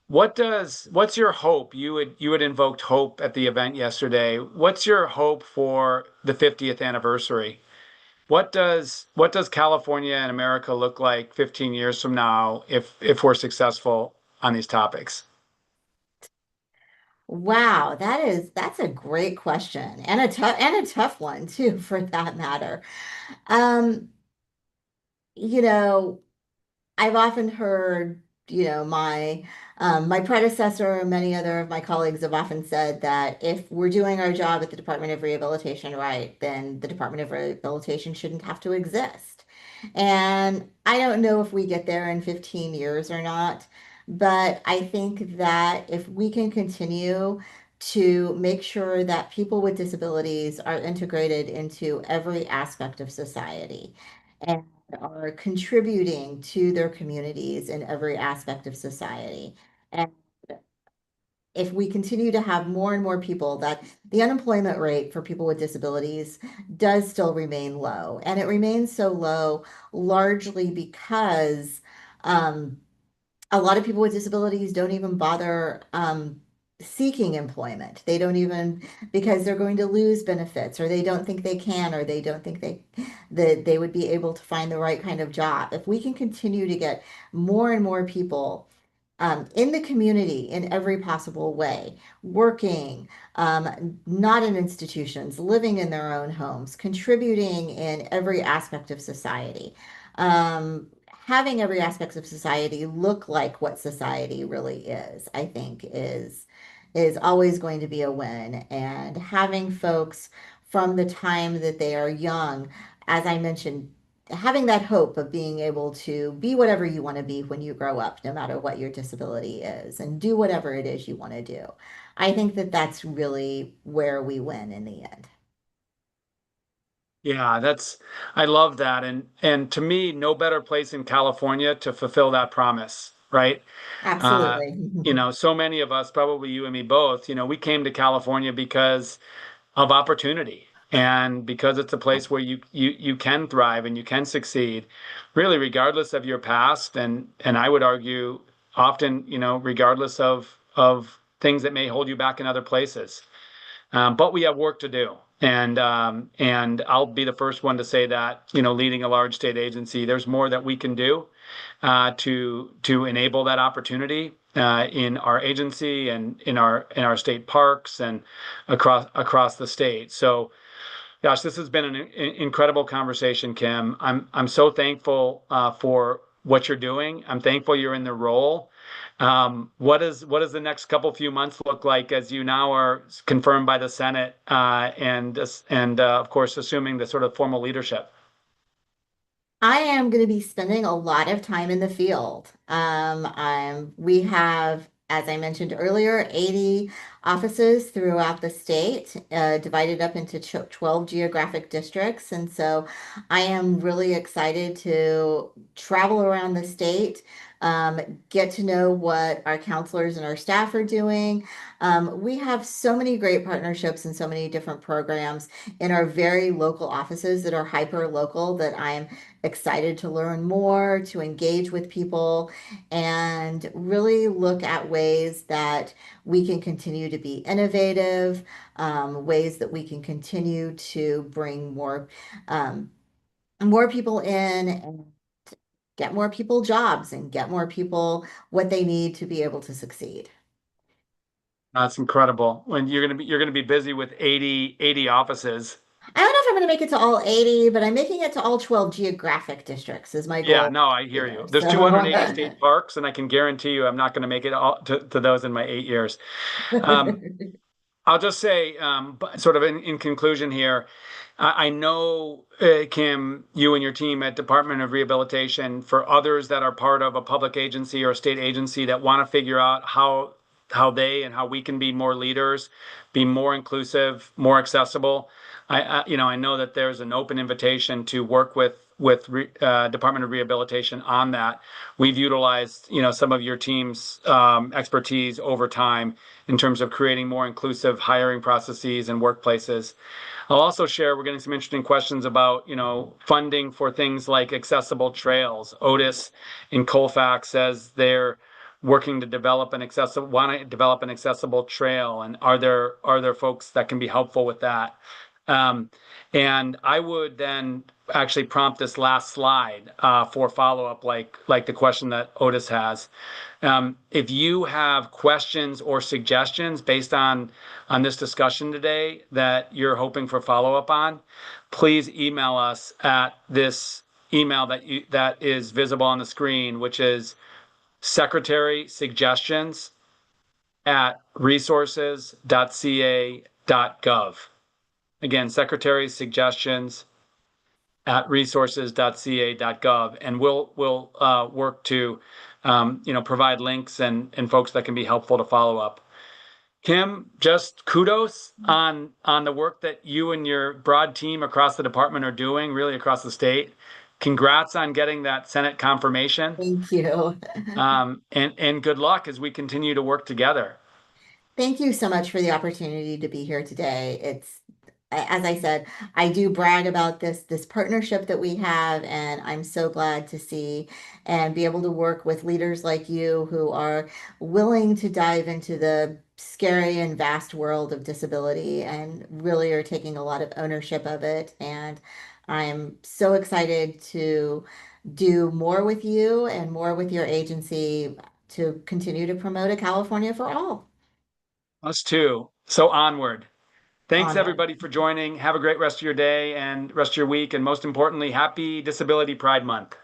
Speaker 1: What's your hope? You had invoked hope at the event yesterday. What's your hope for the 50th anniversary? What does California and America look like 15 years from now if we're successful on these topics?
Speaker 2: Wow, that's a great question and a tough one too, for that matter. Um, you know, I've often heard, my predecessor and many other of my colleagues have often said that if we're doing our job at the Department of Rehabilitation right, then the Department of Rehabilitation shouldn't have to exist. And I don't know if we get there in 15 years or not, but I think that if we can continue to make sure that people with disabilities are integrated into every aspect of society and are contributing to their communities in every aspect of society. And if we continue to have more and more people, that the unemployment rate for people with disabilities does still remain low. And it remains so low largely because um, a lot of people with disabilities don't even bother seeking employment. They don't even, because they're going to lose benefits, or they don't think they can, or they don't think that they would be able to find the right kind of job. If we can continue to get more and more people in the community in every possible way, working, not in institutions, living in their own homes, contributing in every aspect of society. Having every aspect of society look like what society really is, I think is always going to be a win. And having folks from the time that they are young, as I mentioned, having that hope of being able to be whatever you want to be when you grow up, no matter what your disability is, and do whatever it is you want to do. I think that that's really where we win in the end.
Speaker 1: Yeah, I love that. And to me, no better place in California to fulfill that promise, right? Uh,
Speaker 2: Absolutely.
Speaker 1: so many of us, probably you and me both, we came to California because of opportunity and because it's a place where you can thrive and you can succeed, really regardless of your past and I would argue often, regardless of things that may hold you back in other places. But we have work to do. And I'll be the first one to say that, leading a large state agency, there's more that we can do to enable that opportunity in our agency and in our state parks and across the state. So, gosh, this has been an incredible conversation, Kim. I'm so thankful for what you're doing. I'm thankful you're in the role. What does the next couple few months look like as you now are confirmed by the Senate and of course assuming the sort of formal leadership?
Speaker 2: I am going to be spending a lot of time in the field. We have, as I mentioned earlier, 80 offices throughout the state, divided up into 12 geographic districts. And so I am really excited to travel around the state, get to know what our counselors and our staff are doing. We have so many great partnerships and so many different programs in our very local offices that are hyper local that I'm excited to learn more, to engage with people, and really look at ways that we can continue to be innovative, ways that we can continue to bring more people in and get more people jobs and get more people what they need to be able to succeed.
Speaker 1: That's incredible. When you're gonna be busy with 80 offices.
Speaker 2: I don't know if I'm going to make it to all 80, but I'm making it to all 12 geographic districts is my
Speaker 1: Yeah,
Speaker 2: goal
Speaker 1: no, I hear
Speaker 2: there.
Speaker 1: you. There's
Speaker 2: So
Speaker 1: 280 state parks, and I can guarantee you I'm not going to make it all to those in my 8 years. Um, I'll just say, sort of in conclusion here, I know, Kim, you and your team at Department of Rehabilitation, for others that are part of a public agency or a state agency that want to figure out how they and how we can be more leaders, be more inclusive, more accessible. I know that there's an open invitation to work with Department of Rehabilitation on that. We've utilized, some of your team's expertise over time in terms of creating more inclusive hiring processes and workplaces. I'll also share, we're getting some interesting questions about, funding for things like accessible trails. Otis in Colfax says they're working to want to develop an accessible trail. And are there folks that can be helpful with that? Um, and I would then actually prompt this last slide for follow-up, like the question that Otis has. If you have questions or suggestions based on this discussion today that you're hoping for follow-up on, please email us at this email that is visible on the screen, which is secretary suggestions at resources.ca.gov. Again, secretary suggestions at resources.ca.gov, and we'll work to provide links and folks that can be helpful to follow up. Kim, just kudos on the work that you and your broad team across the department are doing, really across the state. Congrats on getting that Senate confirmation,
Speaker 2: thank you.
Speaker 1: and good luck as we continue to work together.
Speaker 2: Thank you so much for the opportunity to be here today. As I said, I do brag about this partnership that we have, and I'm so glad to see and be able to work with leaders like you who are willing to dive into the scary and vast world of disability and really are taking a lot of ownership of it. And I'm so excited to do more with you and more with your agency to continue to promote a California for all.
Speaker 1: Us too. So onward. Thanks
Speaker 2: Onward.
Speaker 1: everybody for joining. Have a great rest of your day and rest of your week. And most importantly, happy Disability Pride Month.